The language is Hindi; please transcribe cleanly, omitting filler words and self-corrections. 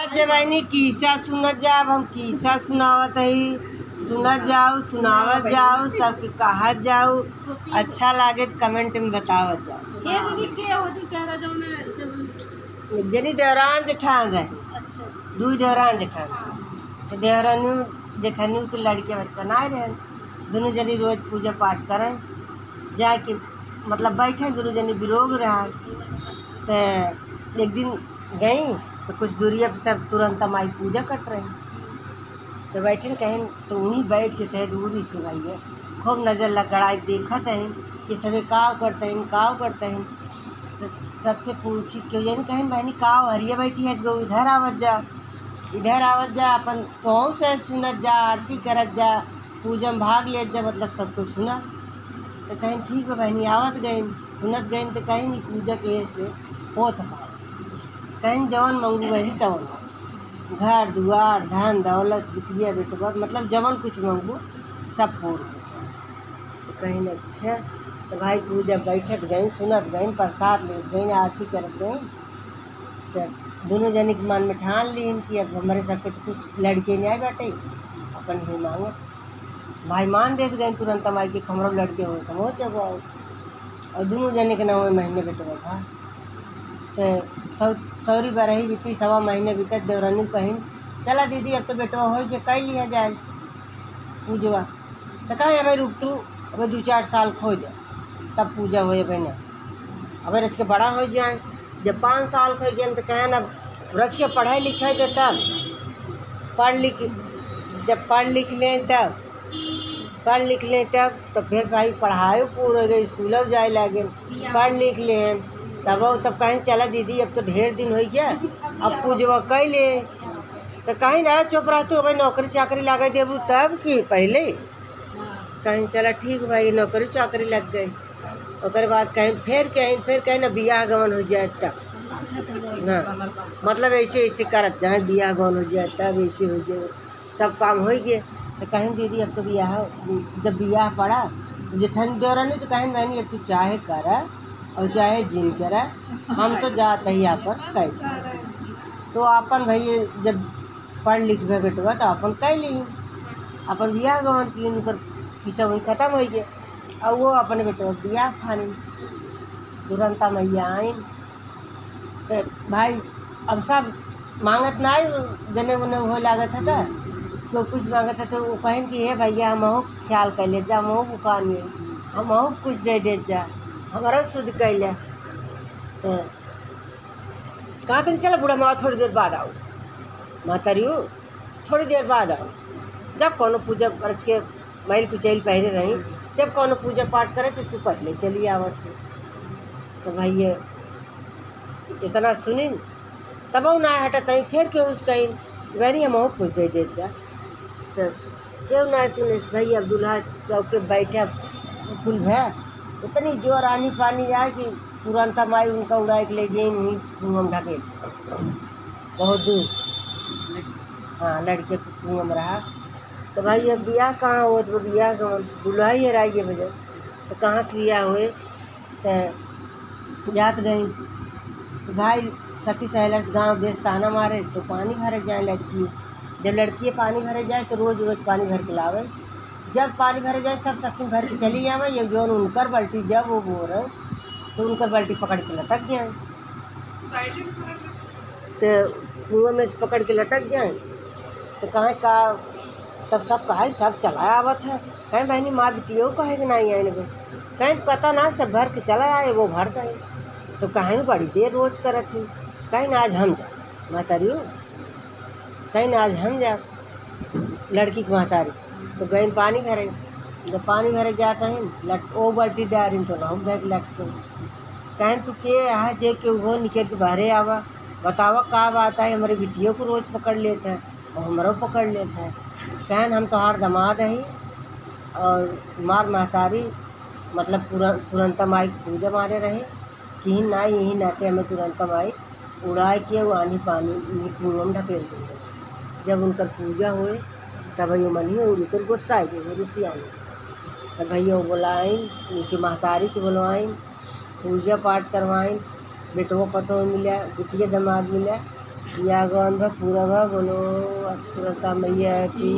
आज जवानी किस्सा सुनत जाओ, हम किस्सा सुनावत ही, सुनत जाओ, सुनावत जाओ, सबके कहत जाओ, अच्छा लागे तो कमेंट में बतावत जाओ। जनी देवरान जेठान रहे, दू देवरान जेठान, तो देवरानी जेठानी के लड़के बच्चा ना रहे, दोनों जनी रोज पूजा पाठ करें जाके, मतलब बैठे दोनों जनी बिरोग रहा। तो एक दिन गई तो कुछ दूरिया पर सब तुरंत माई पूजा कट रही, तो बैठे कहीं तो वहीं बैठ के सह दूरी से भाई खूब नज़र लगड़ाई देखत हैं कि सभी काव करते हैं। तो सबसे पूछी क्यों ये नहीं कहीं बहनी काव हरिया बैठी है तो इधर आवत जा अपन तो से सुनत जा, आरती करत जा, पूजा में भाग ले जा, मतलब सब कुछ सुना। तो कहीं ठीक है बहनी आवत गई सुनत गई तो कहीं नहीं पूजा के से होत पाए, कहीं जवन मंगू वही तवन, घर दुआर धन दौलत बिटिया बेटवा, मतलब जवन कुछ मंगू सब पूर्ण। तो कहीं अच्छा तो भाई पूजा बैठत गई सुनत गई प्रसाद ले गई आरती करत गई। तो दोनों जने के मन में ठान ली कि अब हमारे सबके तो कुछ लड़के नहीं आए बाटे, अपन ही मांगे। भाई मान देते गए तुरंत माई के खमरों लड़के हो तो वो चबो आओ, और दोनों जने के 9वें महीने बेटवा था। तो सौरी बरही बीती, 1.25 महीने बीतत, देवरानी कहीं चला दीदी अब तो बेटवा हो के कह लिया जाए पूजवा। तो कहें अभी रुक तू, अब 2-4 साल खो जाए तब पूजा हो बहना, अब रच के बड़ा हो जाए। जब 5 साल खो गए तो कहें अब रच के पढ़े लिखे तो तब पढ़ लिख लें तब तो फिर भाई पढ़ाई पूरा हो गई, स्कूलों जाए लगे, पढ़ लिख ले तब कहीं चला दीदी अब तो ढेर दिन हो गया अब पूजवा कह ले। तो कहीं ना चुप रह तू भाई नौकरी चाकरी लगा देबू तब कि पहले, कहीं चला ठीक भाई नौकरी चाकरी लग गई। और बाद कहीं फिर ना बियाह गमन हो जाए तब, हाँ मतलब ऐसे करत जहाँ बियाह गमन हो जाए तब ऐसे हो जाए, सब काम हो गए। तो कहीं दीदी अब तो जब बियाह पड़ा तो जेठन देवरानी तो कहीं बहनी अब तू चाहे करा और चाहे जिन करा, हम तो जाते ही अपन कह। तो अपन भाई जब पढ़ लिख गए बेटवा तो अपन कह ली, अपन बियाह गवन की उनकर किस्सा वही ख़त्म हो गया। और वो अपने बेटवा बियाह फानी तुरंत मैया आई। तो भाई अब सब मांगत ना जने उन्हें हो लागत था तो कुछ मांगत था तो वो कहें कि हे भैया हम ख्याल कर ले जा, हम बुकान हम कुछ दे दे जा, हमारा शुद्ध कर लिया। तो कहा तुम चलो बूढ़ा माँ थोड़ी देर बाद आओ, मातरियो थोड़ी देर बाद आओ। जब कौनो पूजा अर्ज के मैल कुचैल पहरे रही, जब कौनो पूजा पाठ करे तो तू पहले चली आवत हो। तो भाई ये इतना सुनी तब ना हटा तई फिर क्यों उस कहीं वही हम कुछ दे दे जा। तो क्यों ना सुने भाई अब दूल्हा चौके बैठा फुल है, इतनी जोर आनी पानी आए कि तुरंत माई उनका उड़ा के ले गई वहीं कुआं में ढकेल बहुत दूर, हाँ लड़के को कुआं में रहा। तो भाई अब बियाह कहाँ हो, तो बियाह दूल्हा ही हराई है बजे, तो कहाँ से बियाह हुए। तो जात गई तो भाई सखी सहेलर गांव देश ताना मारे तो पानी भरे जाए लड़की, जब लड़की पानी भरे जाए तो रोज़ पानी भर के लावे, जब पानी भरे जाए सब सखी भर के चली जावे, ये जो उनकर बाल्टी जब वो बोर है तो उनकर बाल्टी पकड़ के लटक जाए, तो कुएं में से पकड़ के लटक जाए। तो कहें का तब सब कहे सब चला आवत है, कहें बहनी माँ बिटियों कहे कि नहीं आए न, कहें पता ना सब भर के चला आए वो भर गए। तो कहें बड़ी देर रोज करत थी, कहीं आज हम जा महतारी, कहीं आज हम जा लड़की की महतारी। तो गए पानी भरे, जब पानी भरे जाता है ओ बाल्टी डारी तो हम बैग लटके, कहें तू के यहाँ जे के वो निकल के बाहरे आवा, बतावा का बात है, हमारी बिटियों को रोज़ पकड़ लेता है और हमारा पकड़ लेता है। कहें हम तो हार दमाद हैं और मार महतारी, मतलब तुरंत माई पूजा मारे रहे कि ना यही नाते हमें तुरंत माई उड़ाए के वो आनी पानी कुआं में ढकेल दी। जब उनकर पूजा हुए तब भैया मनी उनकर गुस्सा आई गई रुसी आई, तब भैया बुलाई उनकी महतारी को बुलवाई, पूजा पाठ करवाई, बेटों पतों मिला, बिटिया दमाद मिला, या गौन पूरा बोलो अस्त्रता मैया की।